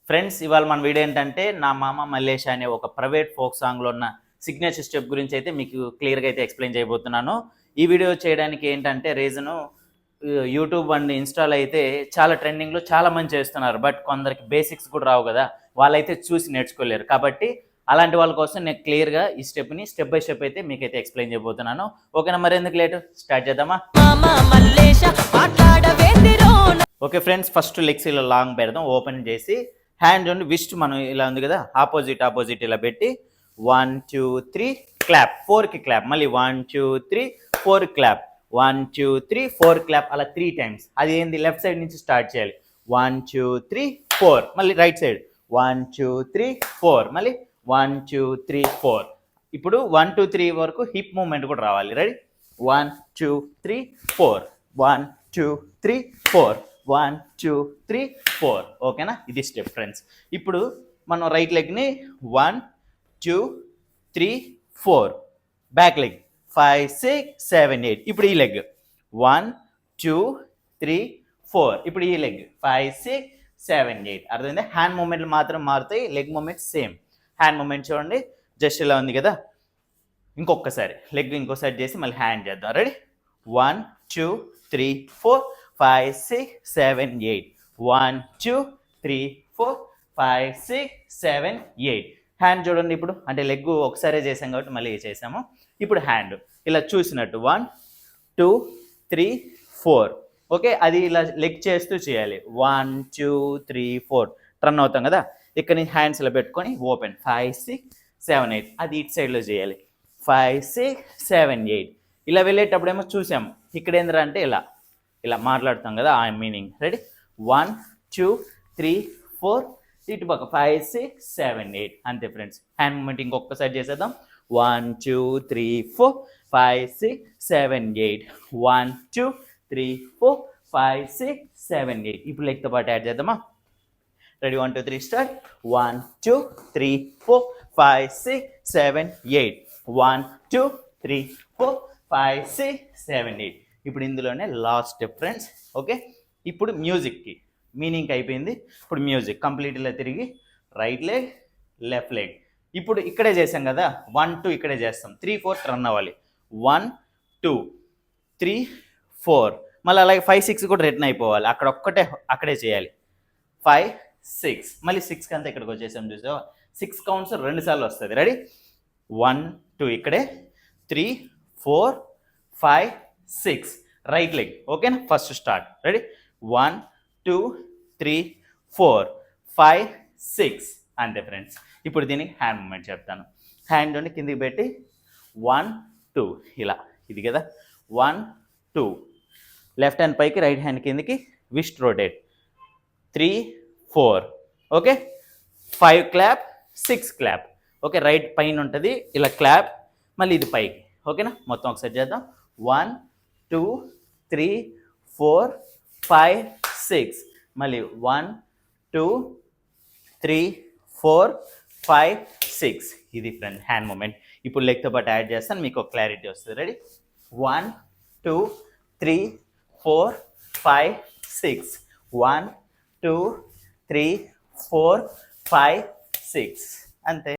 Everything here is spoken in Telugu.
ఫ్రెండ్స్, ఇవాళ మన వీడియో ఏంటంటే నా మామ మల్లేష్ అనే ఒక ప్రైవేట్ ఫోక్ సాంగ్లో ఉన్న సిగ్నేచర్ స్టెప్ గురించి అయితే మీకు క్లియర్గా అయితే ఎక్స్ప్లెయిన్ చేయబోతున్నాను. ఈ వీడియో చేయడానికి ఏంటంటే రీజను, యూట్యూబ్ అండ్ ఇన్స్టాలో అయితే చాలా ట్రెండింగ్లో చాలా మంది చేస్తున్నారు. బట్ కొందరికి బేసిక్స్ కూడా రావు కదా, వాళ్ళైతే చూసి నేర్చుకోలేరు. కాబట్టి అలాంటి వాళ్ళ కోసం నేను క్లియర్గా ఈ స్టెప్ని స్టెప్ బై స్టెప్ అయితే మీకైతే ఎక్స్ప్లెయిన్ చేయబోతున్నాను. ఓకేనా, మరి ఎందుకు లేటు, స్టార్ట్ చేద్దామా? ఓకే ఫ్రెండ్స్, ఫస్ట్ లెగ్స్ ఇలా లాంగ్ పెడదాం. ఓపెన్ చేసి హ్యాండ్ ఉండి విస్ట్ మనం ఇలా ఉంది కదా, ఆపోజిట్ ఇలా పెట్టి 1 2 3 క్లాప్, 4కి క్లాప్, మళ్ళీ 1 2 3 4 క్లాప్, 1 2 3 4 క్లాప్, అలా 3 టైమ్స్. అది ఏంది, లెఫ్ట్ సైడ్ నుంచి స్టార్ట్ చేయాలి. 1 2 3 4, మళ్ళీ రైట్ సైడ్ 1 2 3 4, మళ్ళీ 1 2 3 4. ఇప్పుడు 1 2 3 వరకు హిప్ మూవ్మెంట్ కూడా రావాలి. రెడీ, 1 2 3 4, 1 2 3 4, 1 2 3 4. ఓకేనా, ఇది స్టెప్ ఫ్రెండ్స్. ఇప్పుడు మనం రైట్ లెగ్ని 1 2 3 4, బ్యాక్ లెగ్ 5 6 7 8. ఇప్పుడు ఈ లెగ్ 1 2 3 4. ఇప్పుడు ఈ లెగ్ 5 6 7 8. అర్థమైందా? హ్యాండ్ మూమెంట్లు మాత్రం మారుతాయి, leg moment same. Hand moment చూడండి, జస్ట్ ఇలా ఉంది కదా. ఇంకొకసారి లెగ్ ఇంకోసారి చేసి మళ్ళీ హ్యాండ్ చేద్దాం. రెడీ, 1 2 3 4 5 6 7 8. 1 2 3 4 5 6 7 8. హ్యాండ్ చూడండి. ఇప్పుడు అంటే లెగ్ ఒకసారి చేసాం కాబట్టి మళ్ళీ చేసాము. ఇప్పుడు హ్యాండ్ ఇలా చూసినట్టు 1 2 3 4. ఓకే, అది ఇలా లెగ్ చేస్తూ చేయాలి. 1 2 3 4 టర్న్ అవుతాం కదా, ఇక్కడ నుంచి హ్యాండ్స్ ఇలా పెట్టుకొని ఓపెన్ 5 6 7 8. అది ఇటు సైడ్లో చేయాలి. 5 6 7 8. ఇలా వెళ్ళేటప్పుడేమో చూసాము. ఇక్కడ ఏంద్రా అంటే ఇలా ఇలా మాట్లాడుతాం కదా, ఆ మీనింగ్. రెడీ, 1 2 3 4, ఇటు పక్క 5 6 7 8. అంతే ఫ్రెండ్స్. హ్యాండ్ మూమెంట్ ఇంకొకసారి చేసేద్దాం. 1 2 3 4 5 6 7 8. 1 2 3 4 5 6 7 8. ఇప్పుడు లెగ్తో పాటు యాడ్ చేద్దామా? Ready, 1 2 3 start. 1 2 3 4 5 6 7 8. 1 2 3 4 5 6 7 8. ఇప్పుడు ఇందులోనే లాస్ట్ స్టెప్ ఫ్రెండ్స్. ఓకే, ఇప్పుడు మ్యూజిక్కి మీనింగ్ అయిపోయింది. ఇప్పుడు మ్యూజిక్ కంప్లీట్ ఇలా తిరిగి రైట్ లెగ్ లెఫ్ట్ లెగ్. ఇప్పుడు ఇక్కడే చేసాం కదా, 1 2 ఇక్కడే చేస్తాం. 3 4 టర్న్ అవ్వాలి. 1 2 3 4, మళ్ళీ అలాగే 5 6 కూడా రిటర్న్ అయిపోవాలి. అక్కడ ఒక్కటే అక్కడే చేయాలి. 5 6, మళ్ళీ 6కి అంతా ఇక్కడికి వచ్చేసాం. చూసావా, 6 కౌంట్స్ 2 సార్లు వస్తుంది. రెడీ, 1 2 ఇక్కడే, 3 4 5 6 రైట్ లెగ్. ఓకేనా, ఫస్ట్ స్టార్ట్. రెడీ, 1 2 3 4 5 6. అంతే ఫ్రెండ్స్. ఇప్పుడు దీనికి హ్యాండ్ మూమెంట్ చెప్తాను. హ్యాండ్ ఉండి కిందికి పెట్టి 1 2 ఇలా, ఇది కదా 1 2. లెఫ్ట్ హ్యాండ్ పైకి, రైట్ హ్యాండ్ కిందికి, wrist rotate 3 4. Okay, 5 clap 6 clap. Okay, right పైన ఉంటుంది ఇలా క్లాప్, మళ్ళీ ఇది పైకి. ఓకేనా, మొత్తం ఒకసారి చేద్దాం. 1 2 3 4 5 6, మళ్ళీ 1 2 3 4 5 6. ఇది ఫ్రెండ్ హ్యాండ్ మూమెంట్. ఇప్పుడు లెగ్తో పాటు యాడ్ చేస్తాను, మీకు ఒక క్లారిటీ వస్తుంది. రెడీ, 1 2 3 4 5 6. 1 2 3 4 5 6. అంతే.